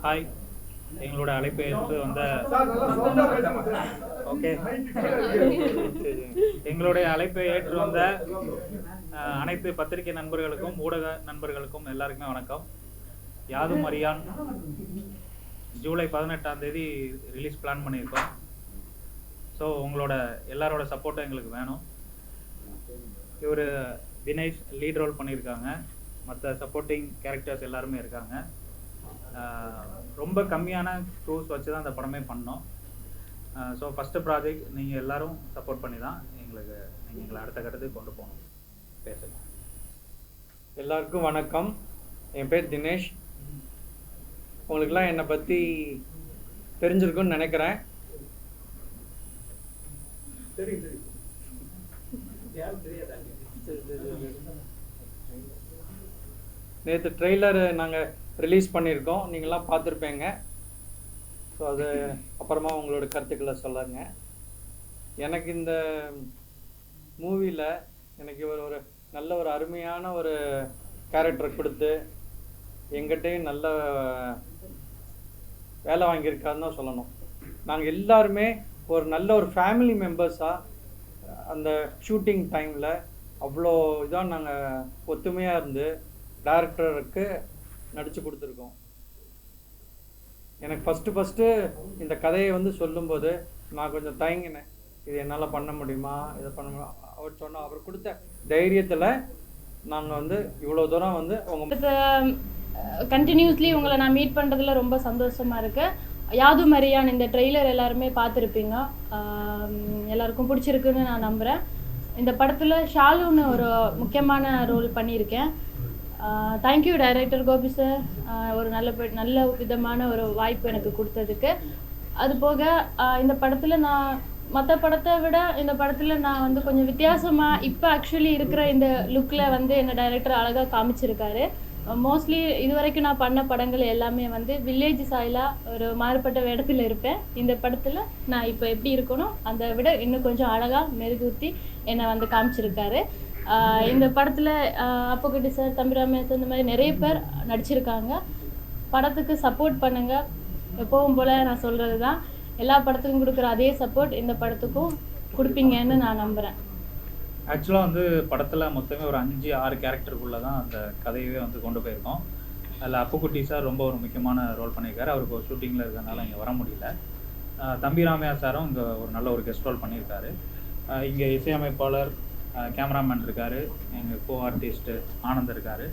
Hi, எங்களோட அழைப்பை ஏற்று வந்த எங்களுடைய அழைப்பை ஏற்று வந்த அனைத்து பத்திரிகை நண்பர்களுக்கும் ஊடக நண்பர்களுக்கும் எல்லாருக்குமே வணக்கம். யாதும் அறியான் ஜூலை 18ஆம் தேதி ரிலீஸ் பிளான் பண்ணியிருக்கோம். ஸோ உங்களோட எல்லாரோட சப்போர்ட்டும் எங்களுக்கு வேணும். இவர் தினேஷ் லீட் ரோல் பண்ணியிருக்காங்க. மற்ற சப்போர்ட்டிங் கேரக்டர்ஸ் எல்லாருமே இருக்காங்க. ரொம்ப கம்மியான க்ரூஸ் வச்சு தான் அந்த படமே பண்ணோம். ஸோ ஃபஸ்ட்டு ப்ராஜெக்ட் நீங்கள் எல்லோரும் சப்போர்ட் பண்ணி தான் நீங்கள் எங்களை அடுத்த கட்டத்துக்கு கொண்டு போகணும். பேசலாம். எல்லாருக்கும் வணக்கம். என் பேர் தினேஷ். உங்களுக்கெல்லாம் என்னை பற்றி தெரிஞ்சிருக்குன்னு நினைக்கிறேன். நேற்று ட்ரெய்லர் நாங்கள் ரிலீஸ் பண்ணியிருக்கோம், நீங்களாம் பார்த்துருப்பீங்க. ஸோ அது அப்புறமா உங்களோட கருத்துக்களை சொல்லுங்க. எனக்கு இந்த மூவியில் எனக்கு ஒரு நல்ல ஒரு அருமையான ஒரு கேரக்டர் கொடுத்து எங்கிட்டையும் நல்ல வேலை வாங்கியிருக்காருன்னு தான் சொல்லணும். நாங்கள் எல்லாருமே ஒரு நல்ல ஒரு ஃபேமிலி மெம்பர்ஸாக அந்த ஷூட்டிங் டைமில் அவ்வளோ இதாக நாங்கள் ஒத்துமையாக இருந்து டைரக்டருக்கு நடித்து கொடுத்துருக்கோம். எனக்கு ஃபஸ்ட்டு இந்த கதையை சொல்லும்போது நான் கொஞ்சம் தயங்கினேன். இது என்னால் பண்ண முடியுமா, இதை பண்ண முடியுமா. அவர் கொடுத்த தைரியத்தில் நாங்கள் இவ்வளோ தூரம் உங்கள் கண்டினியூஸ்லி உங்களை நான் மீட் பண்ணுறதுல ரொம்ப சந்தோஷமாக இருக்குது. யாதும் அறியான் இந்த ட்ரெய்லர் எல்லாருமே பார்த்துருப்பீங்க. எல்லாருக்கும் பிடிச்சிருக்குன்னு நான் நம்புகிறேன். இந்த படத்தில் ஷாலுன்னு ஒரு முக்கியமான ரோல் பண்ணியிருக்கேன். தேங்க்யூ டைரக்டர் கோபி சார், ஒரு நல்ல விதமான ஒரு வாய்ப்பு எனக்கு கொடுத்ததுக்கு. அது போக இந்த படத்தில் நான் மற்ற படத்தை விட இந்த படத்தில் நான் கொஞ்சம் வித்தியாசமாக இப்போ ஆக்சுவலி இருக்கிற இந்த லுக்கில் என்னை டைரக்டர் அழகாக காமிச்சிருக்காரு. மோஸ்ட்லி இது வரைக்கும் நான் பண்ண படங்கள் எல்லாமே வில்லேஜ் சாயிலாக ஒரு மாறுபட்ட வேடத்தில் இருப்பேன். இந்த படத்தில் நான் இப்போ எப்படி இருக்கணும் அதை விட இன்னும் கொஞ்சம் அழகாக மெருகூத்தி என்னை காமிச்சிருக்காரு. இந்த படத்தில் அப்புக்குட்டி சார், தம்பிராமையா சார், இந்த மாதிரி நிறைய பேர் நடிச்சிருக்காங்க. படத்துக்கு சப்போர்ட் பண்ணுங்கள். எப்பவும் போல் நான் சொல்கிறது தான், எல்லா படத்துக்கும் கொடுக்குற அதே சப்போர்ட் இந்த படத்துக்கும் கொடுப்பீங்கன்னு நான் நம்புகிறேன். ஆக்சுவலாக படத்தில் மொத்தமே ஒரு 5-6 கேரக்டருக்குள்ளே தான் அந்த கதையவே கொண்டு போயிருக்கோம். அதில் அப்புக்குட்டி சார் ரொம்ப ஒரு முக்கியமான ரோல் பண்ணியிருக்காரு. அவருக்கு ஒரு ஷூட்டிங்கில் இருக்கிறதுனால இங்கே வர முடியல. தம்பிராமையா சாரும் இங்கே ஒரு நல்ல ஒரு கெஸ்ட் ரோல் பண்ணியிருக்காரு. இங்கே இசையமைப்பாளர், கேமராமேன் இருக்கார், எங்கள் கோ ஆர்டிஸ்ட்டு ஆனந்த் இருக்கார்.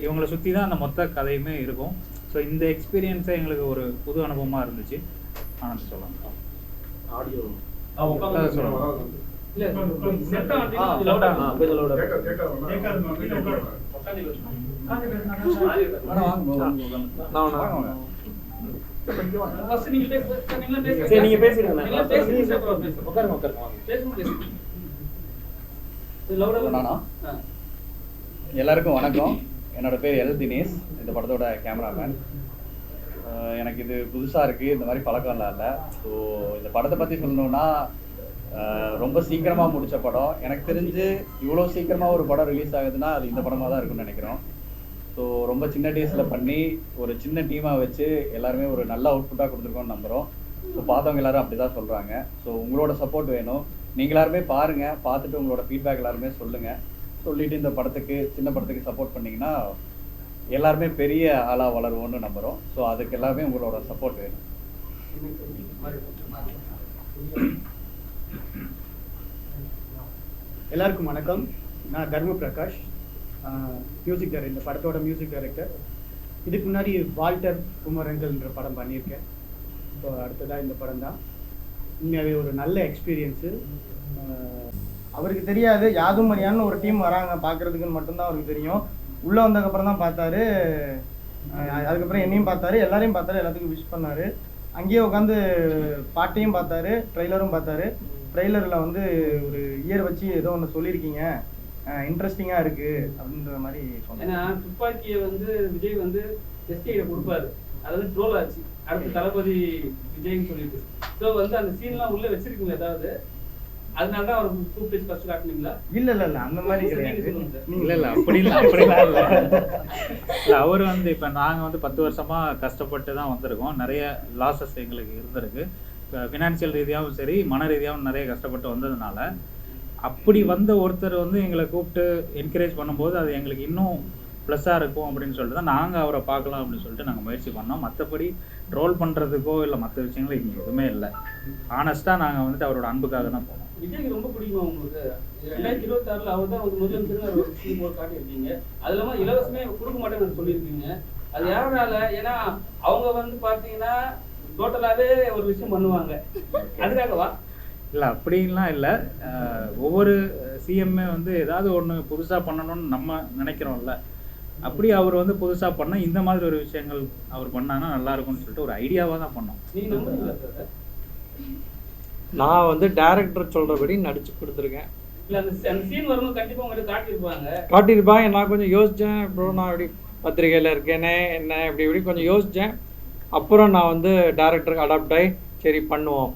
இவங்களை சுற்றி தான் அந்த மொத்த கதையுமே இருக்கும். ஸோ இந்த எக்ஸ்பீரியன்ஸே எங்களுக்கு ஒரு புது அனுபவமாக இருந்துச்சு. ஆனந்த் சொல்லலாம். ஆடியோ சொல்லலாம். எல்லாருக்கும் வணக்கம். என்னோட பேர் எல் தினேஷ், இந்த படத்தோட கேமராமேன். எனக்கு இது புதுசாக இருக்குது, இந்த மாதிரி பழக்கம்லாம் இல்லை. ஸோ இந்த படத்தை பற்றி சொல்லணுன்னா, ரொம்ப சீக்கிரமாக முடித்த படம். எனக்கு தெரிஞ்சு இவ்வளோ சீக்கிரமாக ஒரு படம் ரிலீஸ் ஆகுதுன்னா அது இந்த படமாக தான் இருக்குன்னு நினைக்கிறோம். ஸோ ரொம்ப சின்ன டேஸில் பண்ணி ஒரு சின்ன டீமாக வச்சு எல்லாருமே ஒரு நல்ல அவுட்புட்டாக கொடுத்துருக்கோன்னு நம்புகிறோம். ஸோ பார்த்தவங்க எல்லோரும் அப்படி தான் சொல்கிறாங்க. ஸோ உங்களோட சப்போர்ட் வேணும். நீங்கள் எல்லாருமே பாருங்கள், பார்த்துட்டு உங்களோட ஃபீட்பேக் எல்லாருமே சொல்லுங்கள். சொல்லிவிட்டு இந்த படத்துக்கு, சின்ன படத்துக்கு சப்போர்ட் பண்ணிங்கன்னா எல்லாருமே பெரிய ஆளாக வளருவோன்னு நம்புகிறோம். ஸோ அதுக்கு எல்லாமே உங்களோட சப்போர்ட் வேணும். எல்லாருக்கும் வணக்கம். நான் தர்ம பிரகாஷ், மியூசிக் டைரக்டர், இந்த படத்தோட மியூசிக் டைரக்டர். இதுக்கு முன்னாடி வால்டர் குமரங்கள்ன்ற படம் பண்ணியிருக்கேன். இப்போ அடுத்ததாக இந்த படம் தான். உண்மையாகவே ஒரு நல்ல எக்ஸ்பீரியன்ஸு. அவருக்கு தெரியாது யாதும் அறியான்னு ஒரு டீம் வராங்க பார்க்குறதுக்குன்னு மட்டும்தான் அவருக்கு தெரியும். உள்ளே வந்ததுக்கப்புறம் தான் பார்த்தாரு. அதுக்கப்புறம் என்னையும் பார்த்தாரு, எல்லாரையும் பார்த்தாரு, எல்லாத்துக்கும் விஷ் பண்ணார். அங்கேயே உட்காந்து பாட்டையும் பார்த்தாரு, ட்ரெய்லரும் பார்த்தாரு. ட்ரெய்லரில் ஒரு இயர் வச்சு ஏதோ ஒன்று சொல்லியிருக்கீங்க, இன்ட்ரெஸ்டிங்காக இருக்குது அப்படின்ற மாதிரி சொன்னேன். ஏன்னா துப்பாக்கியை விஜய் எஸ்டிஐ கொடுப்பாரு, அதாவது ட்ரோல் ஆச்சு. அடுத்து தளபதி விஜய்னு சொல்லிட்டு ஸோ அந்த சீன்லாம் உள்ளே வச்சிருக்கீங்க ஏதாவது? அதனால தான் அவர் கூப்பிட்டு ஃபர்ஸ்ட் காட்டுனீங்களா? இல்ல அந்த மாதிரி நீங்க கிடையாது. சொல்லுங்க சார். இல்ல அப்படிலாம் இல்லை. இல்ல அவர் வந்து இப்ப நாங்க வந்து 10 வருஷமா கஷ்டப்பட்டு தான் வந்திருக்கோம். நிறைய லாசஸ் எங்களுக்கு இருந்திருக்கு. ஃபினான்ஷியல் ரீதியாகவும் சரி, மன ரீதியாகவும் நிறைய கஷ்டப்பட்டு வந்ததுனால அப்படி வந்த ஒருத்தர் வந்து எங்களை கூப்பிட்டு என்கரேஜ் பண்ணும்போது அது எங்களுக்கு இன்னும் ப்ளஸ்ஸாக இருக்கும் அப்படின்னு சொல்லிட்டு தான் நாங்கள் அவரை பார்க்கலாம் அப்படின்னு சொல்லிட்டு நாங்கள் முயற்சி பண்ணோம். மற்றபடி ட்ரோல் பண்ணுறதுக்கோ இல்லை மற்ற விஷயங்களும் இங்கே எதுவுமே இல்லை. ஆனஸ்ட்டாக நாங்கள் வந்துட்டு அவரோட அன்புக்காக தான் போனோம். விஜய்க்கு ரொம்ப பிடிக்குமா உங்களுக்கு? 2026ல அவர் தான் முதலமைச்சர் ஒரு ஸ்கீம் போர்டு காட்டியிருக்கீங்க. அது இல்லாம இலவசமே கொடுக்க மாட்டேன்னு சொல்லியிருக்கீங்க. அது யாரால? ஏன்னா அவங்க வந்து பாத்தீங்கன்னா டோட்டலாவே ஒரு விஷயம் பண்ணுவாங்க. அதுக்காகவா? இல்லை அப்படின்லாம் இல்லை. ஒவ்வொரு சிஎம்ஏ வந்து ஏதாவது ஒன்று புதுசாக பண்ணணும்னு நம்ம நினைக்கிறோம்ல, அப்படி அவர் வந்து புதுசாக பண்ணால் இந்த மாதிரி ஒரு விஷயங்கள் அவர் பண்ணான்னா நல்லா இருக்கும்னு சொல்லிட்டு ஒரு ஐடியாவாக தான் பண்ணோம். நீங்க நம்புறீங்களா சார்? நான் வந்து டேரக்டர் சொல்கிறபடி நடிச்சு கொடுத்துருக்கேன். இல்ல அந்த சீன் வரும்போது கண்டிப்பா உங்களுக்கு காட்டியிருப்பாங்க. காட்டியிருப்பாங்க. நான் கொஞ்சம் யோசித்தேன். அப்புறம் நான் இப்படி பத்திரிகையில் இருக்கேனே என்ன இப்படி கொஞ்சம் யோசித்தேன். அப்புறம் நான் வந்து டேரக்டருக்கு அடாப்ட் ஆகி சரி பண்ணுவோம்,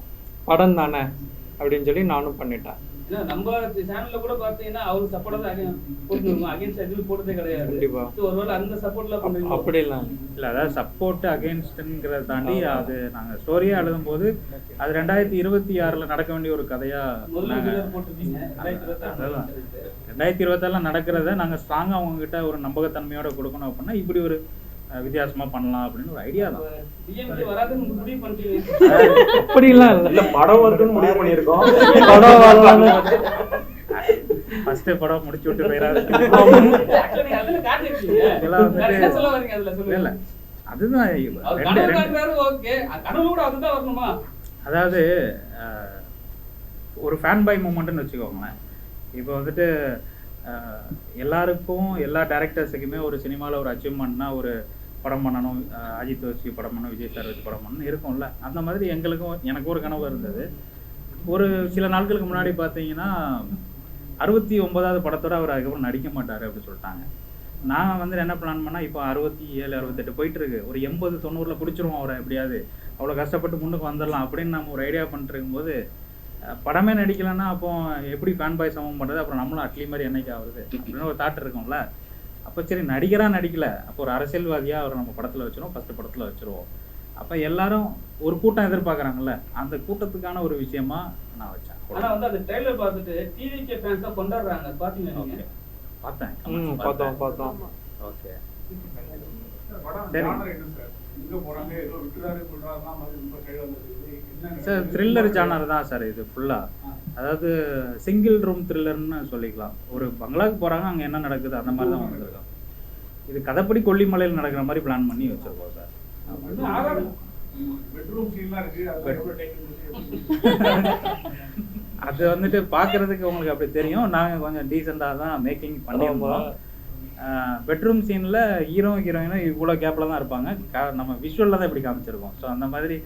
படம் தானே அப்படின்னு சொல்லி நானும் பண்ணிட்டேன். ஏன்னா நம்ம சேனல்ல கூட பாத்தீங்கன்னா அவருக்கு சப்போர்ட் தான் போட்டுருக்கோம். அகைன்ஸ்ட் எதுவும் போட்டதே கிடையாது. கண்டிப்பா. ஒருவேளை அந்த சப்போர்ட்ல பண்றீங்க? அப்படிலாம் இல்லை, அதாவது சப்போர்ட் அகேன்ஸ்ட்ங்கிறத தாண்டி அது நாங்கள் ஸ்டோரியாக எழுதும்போது அது 2026ல் நடக்க வேண்டிய ஒரு கதையாக முதல்ல போட்டிருக்கீங்க. 2026 நடக்கிறத நாங்கள் ஸ்ட்ராங்காக அவங்ககிட்ட ஒரு நம்பகத்தன்மையோட கொடுக்கணும் அப்படின்னா இப்படி ஒரு வித்தியாசமாக பண்ணலாம் அப்படின்னு ஒரு ஐடியா தான். டிஎம்கே வராதுன்னு முடிவு பண்ணிட்டீங்க. அப்படிலாம் இல்லை. இல்ல படம் வருதுன்னு முடிவு பண்ணியிருக்கோம். படம் வரலான்னு ஃபர்ஸ்ட் படம் முடிச்சு விட்டு போயிடாது. Actually நீங்க அதுல காட்டியிருக்கீங்க. இதெல்லாம் வந்துட்டு- வேற என்ன சொல்ல வரீங்க அதுல சொல்லுங்க. இல்லை அதுதான் அவர் ரெண்டு கனவு காட்டுறாரு, ஓகே. கனவு கூட அதுதான் வரணுமா? அதாவது ஒரு ஃபேன் பை மூமெண்ட்னு வச்சுக்கோங்களேன். இப்போ வந்துட்டு எல்லாருக்கும் எல்லா டேரக்டர்ஸுக்குமே ஒரு சினிமாவில் ஒரு அச்சீவ்மெண்ட்னா ஒரு படம் பண்ணணும், அஜித் வச்சு படம் பண்ணணும், விஜய் சார் வச்சு படம் பண்ணணும் இருக்கும்ல. அந்த மாதிரி எனக்கு ஒரு கனவு இருந்தது. ஒரு சில நாட்களுக்கு முன்னாடி பார்த்தீங்கன்னா 69வது படத்தோட அவர் அதுக்கப்புறம் நடிக்க மாட்டார் அப்படின்னு சொல்லிட்டாங்க. நான் வந்து என்ன பிளான் பண்ணால் இப்போ 67 68 போயிட்டு இருக்கு, ஒரு 80 90ல் பிடிச்சிருவோம் அவரை எப்படியாவது, அவ்வளோ கஷ்டப்பட்டு முன்னுக்கு வந்துடலாம் அப்படின்னு நம்ம ஒரு ஐடியா பண்ணிட்டு இருக்கும்போது படமே நடிக்கலைன்னா அப்போ எப்படி ஃபேன் பாய் சமம் பண்ணுறது, அப்புறம் நம்மளும் அட்லி மாதிரி என்னைக்கு ஆகுது அப்படின்னு ஒரு தாட் இருக்கும்ல. அப்போ சரி நடிகராக நடிக்கல, அப்போ ஒரு அரசியல்வாதியாக அவர் நம்ம படத்தில் வச்சிருவோம், ஃபஸ்ட்டு படத்தில் வச்சுருவோம். அப்போ எல்லாரும் ஒரு கூட்டம் எதிர்பார்க்குறாங்கல்ல, அந்த கூட்டத்துக்கான ஒரு விஷயமா நான் வச்சேன். ஆனா வந்து அந்த ட்ரெய்லர் பார்த்துட்டு டிவிகே ஃபேன்ஸா கொண்டாடுறாங்க. பாத்தீங்களா நீங்க? பார்த்தேன். பார்த்தோம். ஓகே சார், த்ரில்லர் ஜானர் தான் சார் இது ஃபுல்லாக. அதாவது சிங்கிள் ரூம் த்ரில்லர்னு சொல்லிக்கலாம். ஒரு பங்களாவுக்கு போகிறாங்க, அங்கே என்ன நடக்குது அந்த மாதிரி தான் வந்துருக்கோம். இது கதைப்படி கொல்லிமலையில் நடக்கிற மாதிரி பிளான் பண்ணி வச்சுருக்கோம் சார். அது வந்துட்டு பார்க்குறதுக்கு உங்களுக்கு அப்படி தெரியும். நாங்கள் கொஞ்சம் டீசெண்டாக தான் மேக்கிங் பண்ணியிருந்தோம். பெட்ரூம் சீனில் ஹீரோ ஹீரோயினும் இவ்வளோ கேப்பில் தான் இருப்பாங்க. நம்ம விஷுவலில் தான் இப்படி காமிச்சிருக்கோம். ஸோ அந்த மாதிரி